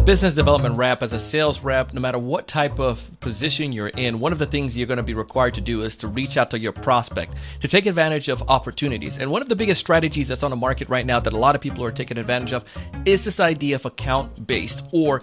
business development rep, as a sales rep, no matter what type of position you're in, one of the things you're going to be required to do is to reach out to your prospect, to take advantage of opportunities. And one of the biggest strategies that's on the market right now that a lot of people are taking advantage of is this idea of account-based or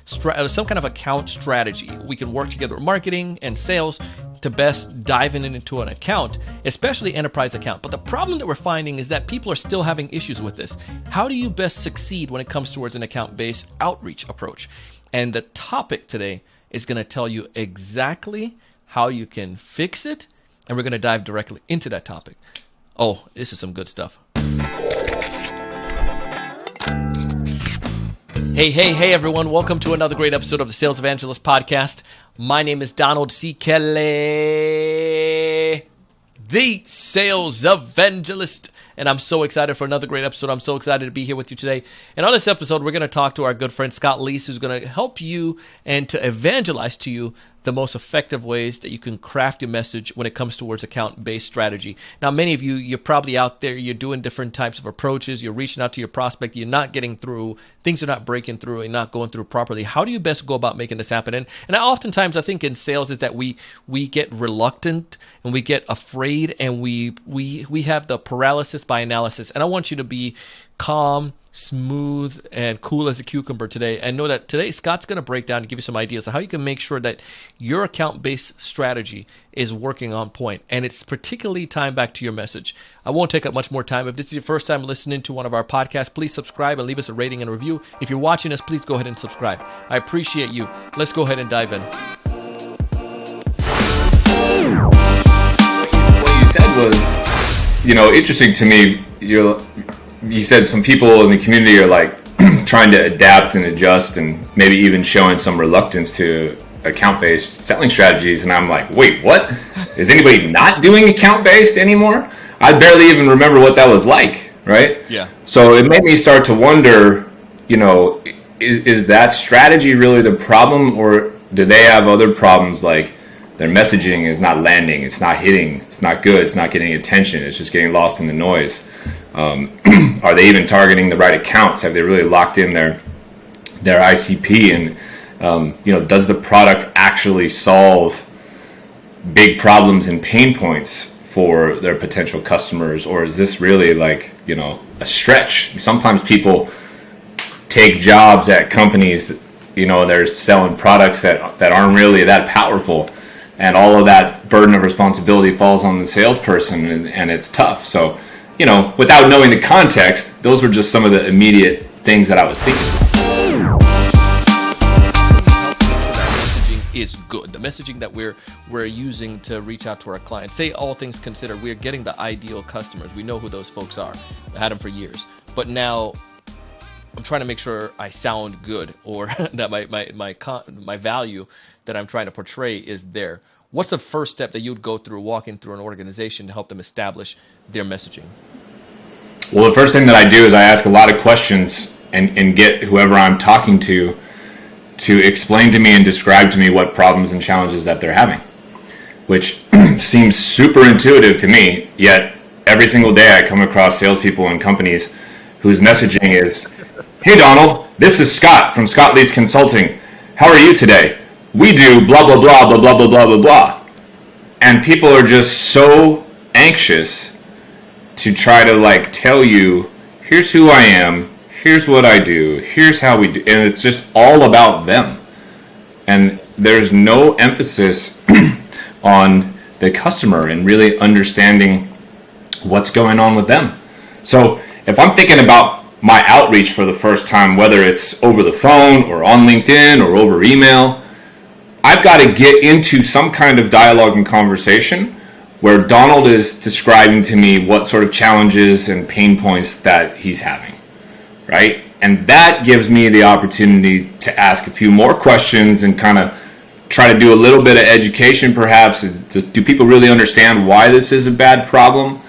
some kind of account strategy. We can work together with marketing and sales to best dive into an account, especially enterprise account. But the problem that we're finding is that people are still having issues with this. How do you best succeed when it comes towards an account-based outreach approach? And the topic today is going to tell you exactly how you can fix it, and we're going to dive directly into that topic. Oh, this is some good stuff. Hey, everyone. Welcome to another great episode of the Sales Evangelist podcast. My name is Donald C. Kelly, the Sales Evangelist, and I'm so excited for another great episode. I'm so excited to be here with you today. And on this episode, we're going to talk to our good friend Scott Leese, who's going to help you and to evangelize to you the most effective ways that you can craft your message when it comes towards account-based strategy. Now, many of you, you're probably out there, you're doing different types of approaches, you're reaching out to your prospect, you're not getting through, things are not breaking through and not going through properly. How do you best go about making this happen? And oftentimes, I think in sales is that we get reluctant and we get afraid and we have the paralysis by analysis. And I want you to be calm, smooth, and cool as a cucumber today. And know that today Scott's going to break down and give you some ideas of how you can make sure that your account-based strategy is working on point. And it's particularly timed back to your message. I won't take up much more time. If this is your first time listening to one of our podcasts, please subscribe and leave us a rating and review. If you're watching us, please go ahead and subscribe. I appreciate you. Let's go ahead and dive in. What you said was, interesting to me. You said some people in the community are like trying to adapt and adjust and maybe even showing some reluctance to account-based selling strategies. And I'm like, wait, what? Is anybody not doing account-based anymore? I barely even remember what that was like, right? Yeah. So it made me start to wonder, is that strategy really the problem, or do they have other problems like their messaging is not landing, it's not hitting, it's not good, it's not getting attention, it's just getting lost in the noise? Are they even targeting the right accounts? Have they really locked in their ICP? And does the product actually solve big problems and pain points for their potential customers, or is this really like a stretch? Sometimes people take jobs at companies that, they're selling products that aren't really that powerful, and all of that burden of responsibility falls on the salesperson, and it's tough. So without knowing the context, those were just some of the immediate things that I was thinking. Messaging is good. The messaging that we're using to reach out to our clients. Say all things considered, we're getting the ideal customers. We know who those folks are. I had them for years. But now I'm trying to make sure I sound good, or that my value that I'm trying to portray is there. What's the first step that you'd go through walking through an organization to help them establish their messaging? Well, the first thing that I do is I ask a lot of questions and get whoever I'm talking to explain to me and describe to me what problems and challenges that they're having, which seems super intuitive to me, yet every single day I come across salespeople and companies whose messaging is, "Hey Donald, this is Scott from Scott Leese Consulting. How are you today? We do blah, blah, blah, blah, blah, blah, blah, blah, blah." And people are just so anxious to try to tell you, here's who I am, here's what I do, here's how we do. And it's just all about them. And there's no emphasis on the customer and really understanding what's going on with them. So if I'm thinking about my outreach for the first time, whether it's over the phone or on LinkedIn or over email, I've got to get into some kind of dialogue and conversation where Donald is describing to me what sort of challenges and pain points that he's having, right? And that gives me the opportunity to ask a few more questions and kind of try to do a little bit of education perhaps. Do people really understand why this is a bad problem?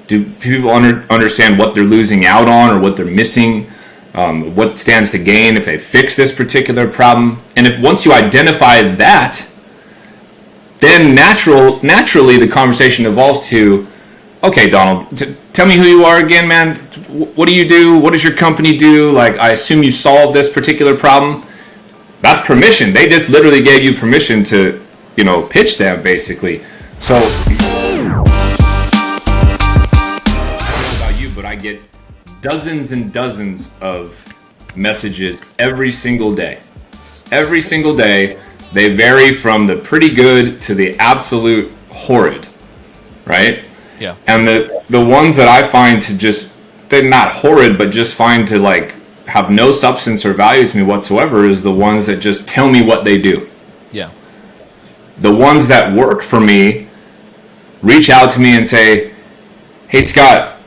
Do people understand what they're losing out on or what they're missing? What stands to gain if they fix this particular problem? And if once you identify that, then naturally the conversation evolves to, okay, Donald, tell me who you are again, man. What do you do? What does your company do? Like, I assume you solve this particular problem. That's permission. They just literally gave you permission to, pitch them, basically. So, I don't know about you, but I get dozens and dozens of messages every single day. Every single day, they vary from the pretty good to the absolute horrid, right? Yeah. And the ones that I find to just, they're not horrid, but just find to like have no substance or value to me whatsoever is the ones that just tell me what they do. Yeah. The ones that work for me reach out to me and say, hey, Scott,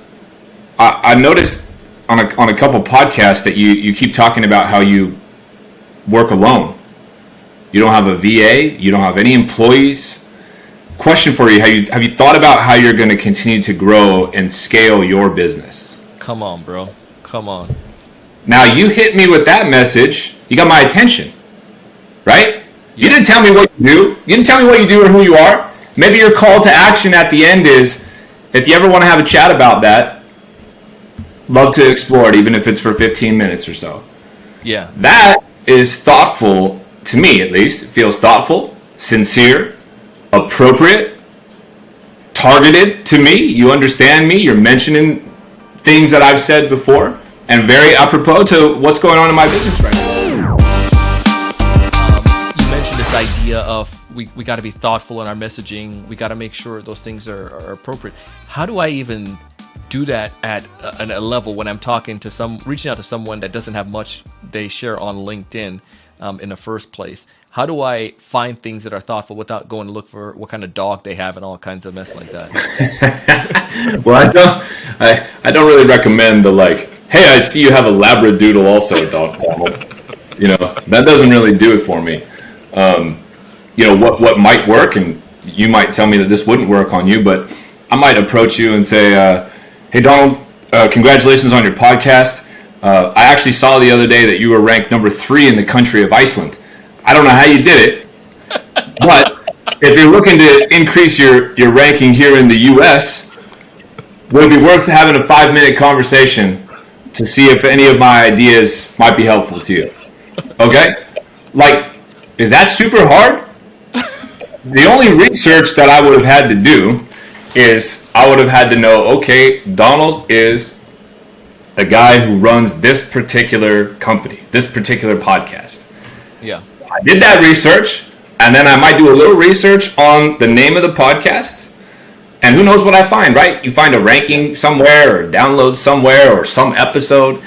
I noticed on a couple podcasts that you keep talking about how you work alone. You don't have a VA. You don't have any employees. Question for you, have you thought about how you're going to continue to grow and scale your business? Come on, bro. Come on. Now, you hit me with that message. You got my attention, right? You didn't tell me what you do. You didn't tell me what you do or who you are. Maybe your call to action at the end is, if you ever want to have a chat about that, love to explore it, even if it's for 15 minutes or so. Yeah. That is thoughtful, to me at least. It feels thoughtful, sincere, appropriate, targeted to me. You understand me. You're mentioning things that I've said before, and very apropos to what's going on in my business right now. You mentioned this idea of we got to be thoughtful in our messaging. We got to make sure those things are appropriate. How do I even do that at a level when I'm reaching out to someone that doesn't have much they share on LinkedIn in the first place? How do I find things that are thoughtful without going to look for what kind of dog they have and all kinds of mess like that? Well, I don't really recommend the like, hey, I see you have a Labradoodle also, Donald. That doesn't really do it for me. What might work, and you might tell me that this wouldn't work on you, but I might approach you and say, hey, Donald, congratulations on your podcast. I actually saw the other day that you were ranked number 3 in the country of Iceland. I don't know how you did it, but if you're looking to increase your ranking here in the U.S., would it be worth having a 5-minute conversation to see if any of my ideas might be helpful to you? Okay? Like, is that super hard? The only research that I would have had to do is I would have had to know, okay, Donald is a guy who runs this particular company, this particular podcast. Yeah. I did that research, and then I might do a little research on the name of the podcast, and who knows what I find, right? You find a ranking somewhere or download somewhere or some episode.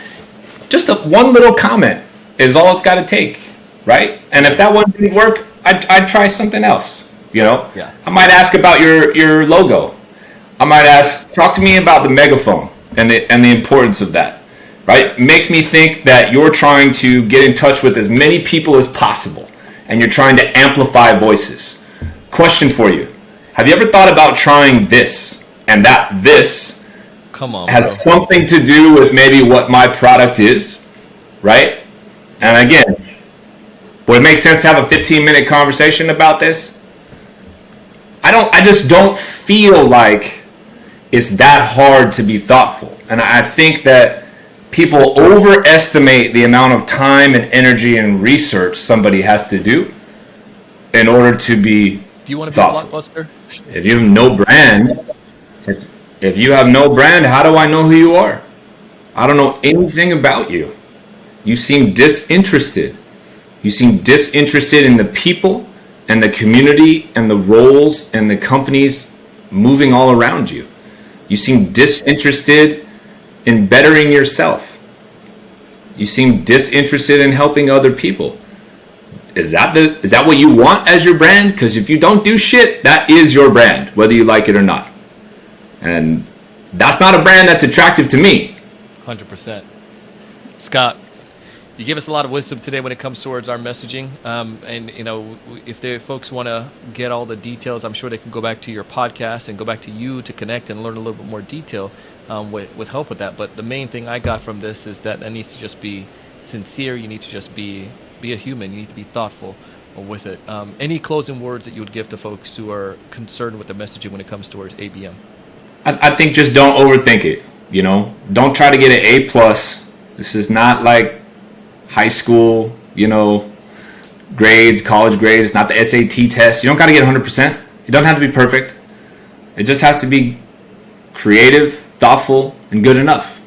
Just one little comment is all it's got to take, right? And if that one didn't work, I'd try something else, Yeah. I might ask about your logo. I might ask, talk to me about the megaphone and the importance of that, right? It makes me think that you're trying to get in touch with as many people as possible, and you're trying to amplify voices. Question for you. Have you ever thought about trying this, and that this Come on, has bro. something to do with maybe what my product is, right? And again, would it make sense to have a 15-minute conversation about this? I just don't feel like it's that hard to be thoughtful. And I think that people overestimate the amount of time and energy and research somebody has to do in order to be Do you want to thoughtful. be a blockbuster? If you have no brand, how do I know who you are? I don't know anything about you. You seem disinterested. You seem disinterested in the people and the community and the roles and the companies moving all around you. You seem disinterested in bettering yourself. You seem disinterested in helping other people. Is that what you want as your brand? Because if you don't do shit, that is your brand, whether you like it or not. And that's not a brand that's attractive to me. 100%. Scott, you gave us a lot of wisdom today when it comes towards our messaging. And, if the folks want to get all the details, I'm sure they can go back to your podcast and go back to you to connect and learn a little bit more detail with help with that. But the main thing I got from this is that needs to just be sincere. You need to just be a human. You need to be thoughtful with it. Any closing words that you would give to folks who are concerned with the messaging when it comes towards ABM? I think just don't overthink it. Don't try to get an A+. This is not like high school, grades, college grades. It's not the SAT test. You don't got to get 100%. It doesn't have to be perfect. It just has to be creative, thoughtful, and good enough.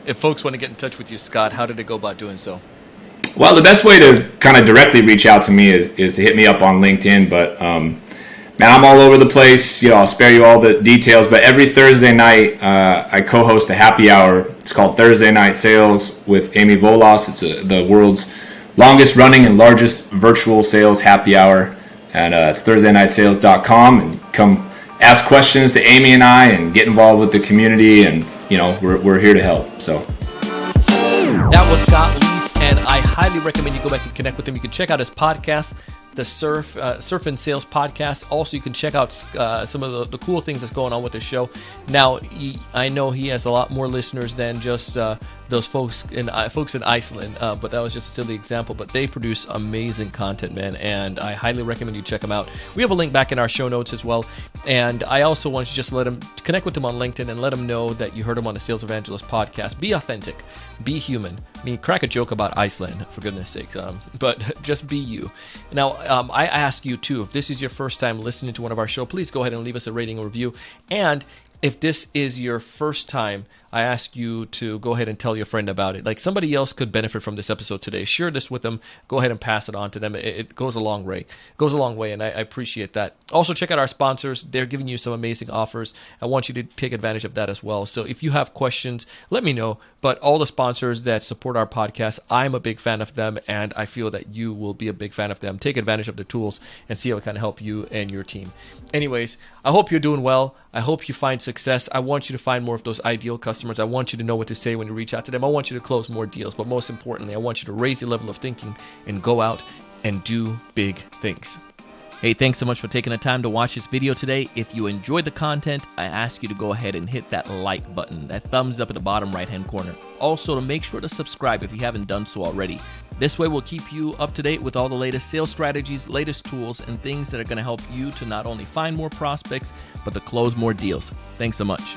If folks want to get in touch with you, Scott, how did they go about doing so? Well, the best way to kind of directly reach out to me is to hit me up on LinkedIn. But man, I'm all over the place. I'll spare you all the details. But every Thursday night, I co-host a happy hour. It's called Thursday Night Sales with Amy Volas. It's the world's longest running and largest virtual sales happy hour. And it's ThursdayNightSales.com. And come ask questions to Amy and I and get involved with the community. And, we're here to help. So that was Scott Leese, and I highly recommend you go back and connect with him. You can check out his podcast, the Surf and Sales podcast. Also, you can check out some of the cool things that's going on with the show. Now, I know he has a lot more listeners than just those folks in Iceland, but that was just a silly example. But they produce amazing content, man, and I highly recommend you check them out. We have a link back in our show notes as well. And I also want you to just connect with him on LinkedIn and let him know that you heard him on the Sales Evangelist podcast. Be authentic, be human. I mean, crack a joke about Iceland, for goodness sake, but just be you. Now, I ask you too, if this is your first time listening to one of our show, please go ahead and leave us a rating and review. And if this is your first time, I ask you to go ahead and tell your friend about it. Like, somebody else could benefit from this episode today. Share this with them. Go ahead and pass it on to them. It goes a long way. It goes a long way, and I appreciate that. Also, check out our sponsors. They're giving you some amazing offers. I want you to take advantage of that as well. So if you have questions, let me know. But all the sponsors that support our podcast, I'm a big fan of them, and I feel that you will be a big fan of them. Take advantage of the tools and see how it can help you and your team. Anyways, I hope you're doing well. I hope you find success. I want you to find more of those ideal customers. I want you to know what to say when you reach out to them. I want you to close more deals. But most importantly, I want you to raise your level of thinking and go out and do big things. Hey, thanks so much for taking the time to watch this video today. If you enjoyed the content, I ask you to go ahead and hit that like button, that thumbs up at the bottom right-hand corner. Also, to make sure to subscribe if you haven't done so already. This way, we'll keep you up to date with all the latest sales strategies, latest tools, and things that are going to help you to not only find more prospects, but to close more deals. Thanks so much.